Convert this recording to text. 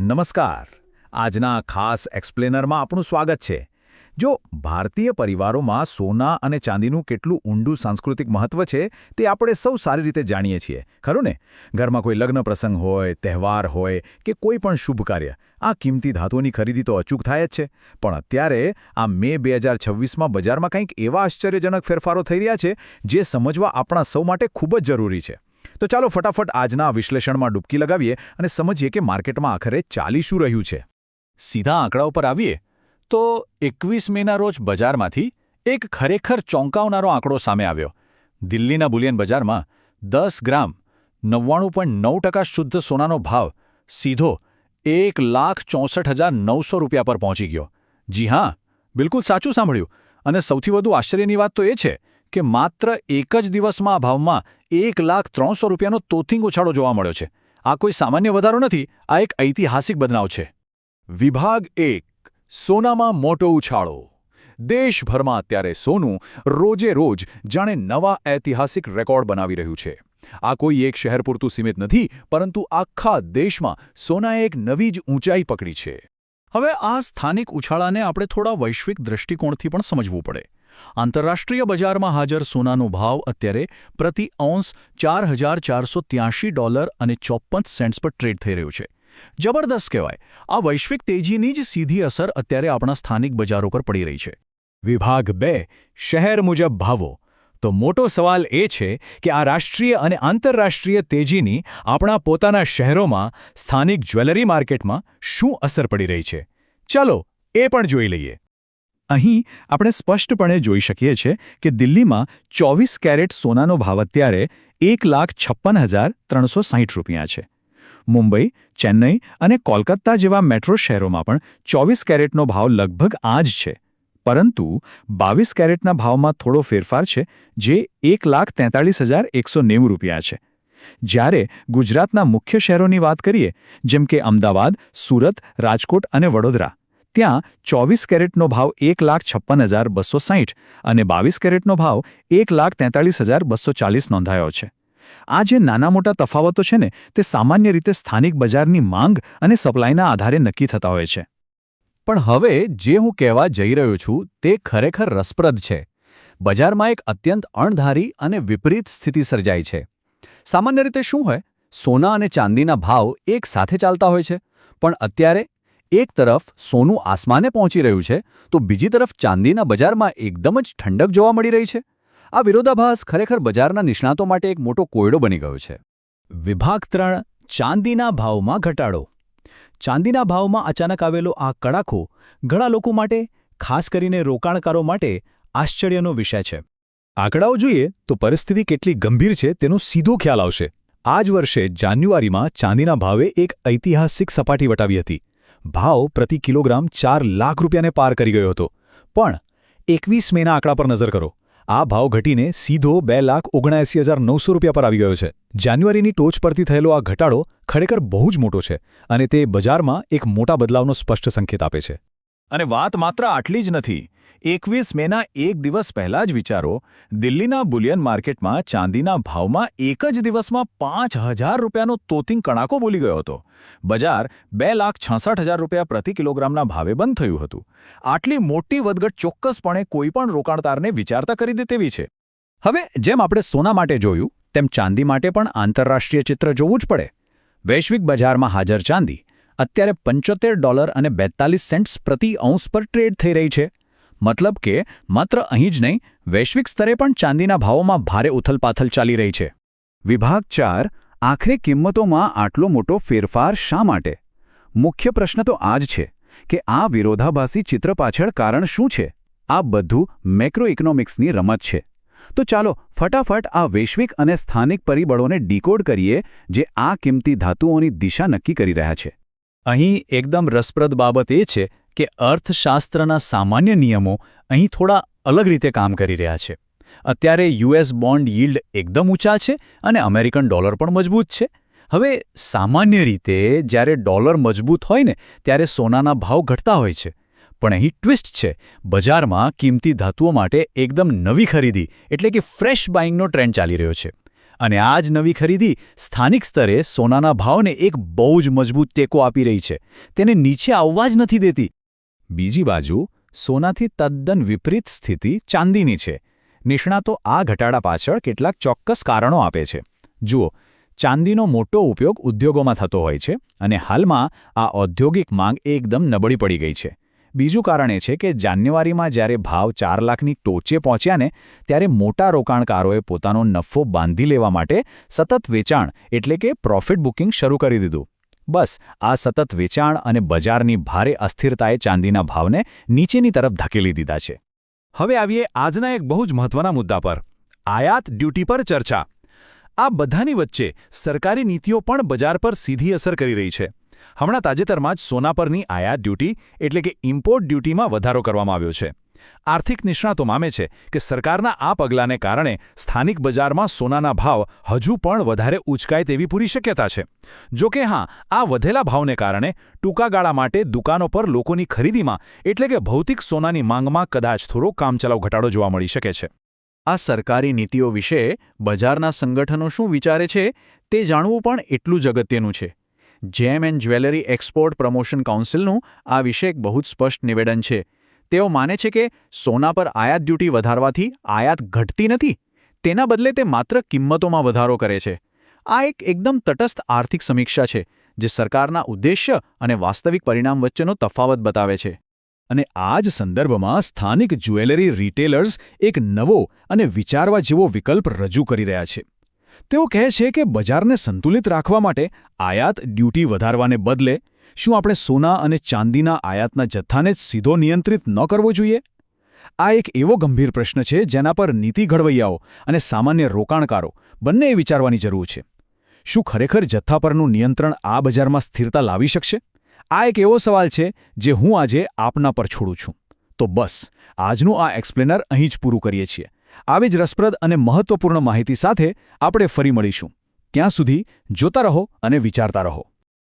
નમસ્કાર. આજના ખાસ એક્સપ્લેનરમાં આપનું સ્વાગત છે. જો ભારતીય પરિવારોમાં સોના અને ચાંદીનું કેટલું ઊંડું સાંસ્કૃતિક મહત્વ છે તે આપણે સૌ સારી રીતે જાણીએ છીએ, ખરું ને? ઘરમાં કોઈ લગ્ન પ્રસંગ હોય, તહેવાર હોય કે કોઈ પણ શુભ કાર્ય, આ કિંમતી ધાતુઓની ખરીદી તો અચૂક થાય જ છે. પણ અત્યારે આ મે 2026માં બજારમાં કંઈક એવા આશ્ચર્યજનક ફેરફારો થઈ રહ્યા છે જે સમજવા આપણા સૌ માટે ખૂબ જ જરૂરી છે. તો ચાલો ફટાફટ આજના વિશ્લેષણમાં ડૂબકી લગાવીએ અને સમજીએ કે માર્કેટમાં આખરે ચાલી શું રહ્યું છે. સીધા આંકડા ઉપર આવીએ તો 21 મેના રોજ બજારમાંથી એક ખરેખર ચોંકાવનારો આંકડો સામે આવ્યો. દિલ્હીના બુલિયન બજારમાં 10 ગ્રામ 99.9% શુદ્ધ સોનાનો ભાવ સીધો 1,64,900 રૂપિયા પર પહોંચી ગયો. જી હા, બિલકુલ સાચું સાંભળ્યું. અને સૌથી વધુ આશ્ચર્યની વાત તો એ છે કે માત્ર એક જ દિવસમાં આ ભાવમાં 1,03,000 રૂપિયાનો તોતિંગ ઉછાળો જોવા મળ્યો છે. આ કોઈ સામાન્ય વધારો નથી, આ એક ઐતિહાસિક બદલાવ છે. વિભાગ 1. સોનામાં મોટો ઉછાળો. દેશભરમાં અત્યારે સોનું રોજે રોજ જાણે નવા ઐતિહાસિક રેકોર્ડ બનાવી રહ્યું છે. આ કોઈ એક શહેર પૂરતું સીમિત નથી, પરંતુ આખા દેશમાં સોનાએ એક નવી જ ઊંચાઈ પકડી છે. હવે આ સ્થાનિક ઉછાળાને આપણે થોડા વૈશ્વિક દૃષ્ટિકોણથી પણ સમજવું પડે. આંતરરાષ્ટ્રીય બજારમાં હાજર સોનાનો ભાવ અત્યારે પ્રતિ ઔન્સ $4,483.54 પર ટ્રેડ થઈ રહ્યું છે. જબરદસ્ત કહેવાય. આ વૈશ્વિક તેજીની જ સીધી અસર અત્યારે આપણા સ્થાનિક બજારો પર પડી રહી છે. વિભાગ 2. શહેર મુજબ ભાવો. તો મોટો સવાલ એ છે કે આ રાષ્ટ્રીય અને આંતરરાષ્ટ્રીય તેજીની આપણા પોતાના શહેરોમાં સ્થાનિક જ્વેલરી માર્કેટમાં શું અસર પડી રહી છે. ચાલો એ પણ જોઈ લઈએ. અહીં આપણે સ્પષ્ટપણે જોઈ શકીએ છીએ કે દિલ્હીમાં 24 કેરેટ સોનાનો ભાવ અત્યારે 1,56,360 રૂપિયા છે. મુંબઈ, ચેન્નઈ અને કોલકાતા જેવા મેટ્રો શહેરોમાં પણ 24 કેરેટનો ભાવ લગભગ આ જ છે. પરંતુ 22 કેરેટના ભાવમાં થોડો ફેરફાર છે, જે 1,43,190 રૂપિયા છે. જ્યારે ગુજરાતના મુખ્ય શહેરોની વાત કરીએ, જેમ કે અમદાવાદ, સુરત, રાજકોટ અને વડોદરા, ત્યાં 24 કેરેટનો ભાવ 1,56,260 અને 22 કેરેટનો ભાવ 1,43,240 નોંધાયો છે. આ જે નાના મોટા તફાવતો છે ને, તે સામાન્ય રીતે સ્થાનિક બજારની માંગ અને સપ્લાયના આધારે નક્કી થતા હોય છે. પણ હવે જે હું કહેવા જઈ રહ્યો છું તે ખરેખર રસપ્રદ છે. બજારમાં એક અત્યંત અણધારી અને વિપરીત સ્થિતિ સર્જાઈ છે. સામાન્ય રીતે શું હોય, સોના અને ચાંદીના ભાવ એક સાથે ચાલતા હોય છે, પણ અત્યારે એક તરફ સોનું આસમાને પહોંચી રહ્યું છે, તો બીજી તરફ ચાંદીના બજારમાં એકદમ જ ઠંડક જોવા મળી રહી છે. આ વિરોધાભાસ ખરેખર બજારના નિષ્ણાતો માટે એક મોટો કોયડો બની ગયો છે. વિભાગ 3. ચાંદીના ભાવમાં ઘટાડો. ચાંદીના ભાવમાં અચાનક આવેલો આ કડાકો ઘણા લોકો માટે, ખાસ કરીને રોકાણકારો માટે આશ્ચર્યનો વિષય છે. આંકડાઓ જોઈએ તો પરિસ્થિતિ કેટલી ગંભીર છે તેનો સીધો ખ્યાલ આવશે. આ જ વર્ષે જાન્યુઆરીમાં ચાંદીના ભાવે એક ઐતિહાસિક સપાટી વટાવી હતી. ભાવ પ્રતિ કિલોગ્રામ 4 લાખ રૂપિયાને પાર કરી ગયો હતો. પણ 21 મેના આંકડા પર નજર કરો. આ ભાવ ઘટીને સીધો 2,79,900 રૂપિયા પર આવી ગયો છે. જાન્યુઆરીની ટોચ પરથી થયેલો આ ઘટાડો ખરેખર બહુ જ મોટો છે અને તે બજારમાં એક મોટા બદલાવનો સ્પષ્ટ સંકેત આપે છે. અને વાત માત્ર આટલી જ નથી. 21 મેના એક દિવસ પહેલા જ વિચારો, દિલ્હીના બુલિયન માર્કેટમાં ચાંદીના ભાવમાં એક જ દિવસમાં 5,000 રૂપિયાનો તોતિંગ કડાકો બોલી ગયો હતો. બજાર 2,66,000 રૂપિયા પ્રતિ કિલોગ્રામના ભાવે બંધ થયું હતું. આટલી મોટી વધઘટ ચોક્કસપણે કોઈપણ રોકાણદારને વિચારતા કરી દે તેવી છે. હવે જેમ આપણે સોના માટે જોયું, તેમ ચાંદી માટે પણ આંતરરાષ્ટ્રીય ચિત્ર જોવું જ પડે. વૈશ્વિક બજારમાં હાજર ચાંદી અત્યારે $75.42 પ્રતિ ઔન્સ પર ટ્રેડ થઈ રહી છે. મતલબ કે માત્ર અહીં જ નહીં, વૈશ્વિક સ્તરે પણ ચાંદીના ભાવોમાં ભારે ઉથલપાથલ ચાલી રહી છે. વિભાગ 4. આખરે કિંમતોમાં આટલો મોટો ફેરફાર શા માટે? મુખ્ય પ્રશ્ન તો આ જ છે કે આ વિરોધાભાસી ચિત્ર પાછળ કારણ શું છે? આ બધું મેક્રોઇકોનોમિક્સની રમત છે. તો ચાલો ફટાફટ આ વૈશ્વિક અને સ્થાનિક પરિબળોને ડીકોડ કરીએ જે આ કિંમતી ધાતુઓની દિશા નક્કી કરી રહ્યા છે. અહીં એકદમ રસપ્રદ બાબત એ છે કે અર્થશાસ્ત્રના સામાન્ય નિયમો અહીં થોડા અલગ રીતે કામ કરી રહ્યા છે. અત્યારે યુએસ બોન્ડ યીલ્ડ એકદમ ઊંચા છે અને અમેરિકન ડોલર પણ મજબૂત છે. હવે સામાન્ય રીતે જ્યારે ડોલર મજબૂત હોય ને ત્યારે સોનાના ભાવ ઘટતા હોય છે. પણ અહીં ટ્વિસ્ટ છે. બજારમાં કિંમતી ધાતુઓ માટે એકદમ નવી ખરીદી એટલે કે ફ્રેશ બાઇંગનો ટ્રેન્ડ ચાલી રહ્યો છે. અને આ જ નવી ખરીદી સ્થાનિક સ્તરે સોનાના ભાવને એક બહુ જ મજબૂત ટેકો આપી રહી છે. તેને નીચે આવવા જ નથી દેતી. બીજી બાજુ સોનાથી તદ્દન વિપરીત સ્થિતિ ચાંદીની છે. નિષ્ણાતો આ ઘટાડા પાછળ કેટલાક ચોક્કસ કારણો આપે છે. જુઓ, ચાંદીનો મોટો ઉપયોગ ઉદ્યોગોમાં થતો હોય છે અને હાલમાં આ ઔદ્યોગિક માંગ એકદમ નબળી પડી ગઈ છે. બીજું કારણ એ છે કે જાન્યુઆરીમાં જ્યારે ભાવ 4 લાખની ટોચે પહોંચ્યા ને ત્યારે મોટા રોકાણકારોએ પોતાનો નફો બાંધી લેવા માટે સતત વેચાણ એટલે કે પ્રોફિટ બુકિંગ શરૂ કરી દીધું. બસ આ સતત વેચાણ અને બજારની ભારે અસ્થિરતાએ ચાંદીના ભાવને નીચેની તરફ ધકેલી દીધા છે. હવે આવીએ આજના એક બહુ જ મહત્વના મુદ્દા પર, આયાત ડ્યુટી પર ચર્ચા. આ બધાની વચ્ચે સરકારી નીતિઓ પણ બજાર પર સીધી અસર કરી રહી છે. હમણાં તાજેતરમાં જ સોના પરની આયાત ડ્યુટી એટલે કે ઇમ્પોર્ટ ડ્યુટીમાં વધારો કરવામાં આવ્યો છે. આર્થિક નિષ્ણાતો માને છે કે સરકારના આ પગલાંને કારણે સ્થાનિક બજારમાં સોનાના ભાવ હજુ પણ વધારે ઉંચકાય તેવી પૂરી શક્યતા છે. જો કે હા, આ વધેલા ભાવને કારણે ટૂંકા ગાળા માટે દુકાનો પર લોકોની ખરીદીમાં એટલે કે ભૌતિક સોનાની માંગમાં કદાચ થોડો કામચલાઉ ઘટાડો જોવા મળી શકે છે. આ સરકારી નીતિઓ વિશે બજારના સંગઠનો શું વિચારે છે તે જાણવું પણ એટલું જ અગત્યનું છે. જેમ એન્ડ જ્વેલરી એક્સપોર્ટ પ્રમોશન કાઉન્સિલનું આ વિશે એક બહુ જ સ્પષ્ટ નિવેદન છે. તેઓ માને છે કે સોના પર આયાત ડ્યુટી વધારવાથી આયાત ઘટતી નથી, તેના બદલે તે માત્ર કિંમતોમાં વધારો કરે છે. આ એકદમ તટસ્થ આર્થિક સમીક્ષા છે જે સરકારના ઉદ્દેશ્ય અને વાસ્તવિક પરિણામ વચ્ચેનો તફાવત બતાવે છે. અને આ જ સંદર્ભમાં સ્થાનિક જ્વેલરી રિટેલર્સ એક નવો અને વિચારવા જેવો વિકલ્પ રજૂ કરી રહ્યા છે. તેઓ કહે છે કે બજારને સંતુલિત રાખવા માટે આયાત ડ્યુટી વધારવાને બદલે શું આપણે સોના અને ચાંદીના આયાતના જથ્થાને જ સીધો નિયંત્રિત ન કરવો જોઈએ? આ એક એવો ગંભીર પ્રશ્ન છે જેના પર નીતિ ઘડવૈયાઓ અને સામાન્ય રોકાણકારો બંનેએ વિચારવાની જરૂર છે. શું ખરેખર જથ્થા પરનું નિયંત્રણ આ બજારમાં સ્થિરતા લાવી શકશે? આ એક એવો સવાલ છે જે હું આજે આપના પર છોડું છું. તો બસ આજનું આ એક્સપ્લેનર અહીં જ પૂરું કરીએ છીએ. આવી જ રસપ્રદ અને મહત્વપૂર્ણ માહિતી સાથે આપણે ફરી મળીશું. ત્યાં સુધી જોતા રહો અને વિચારતા રહો.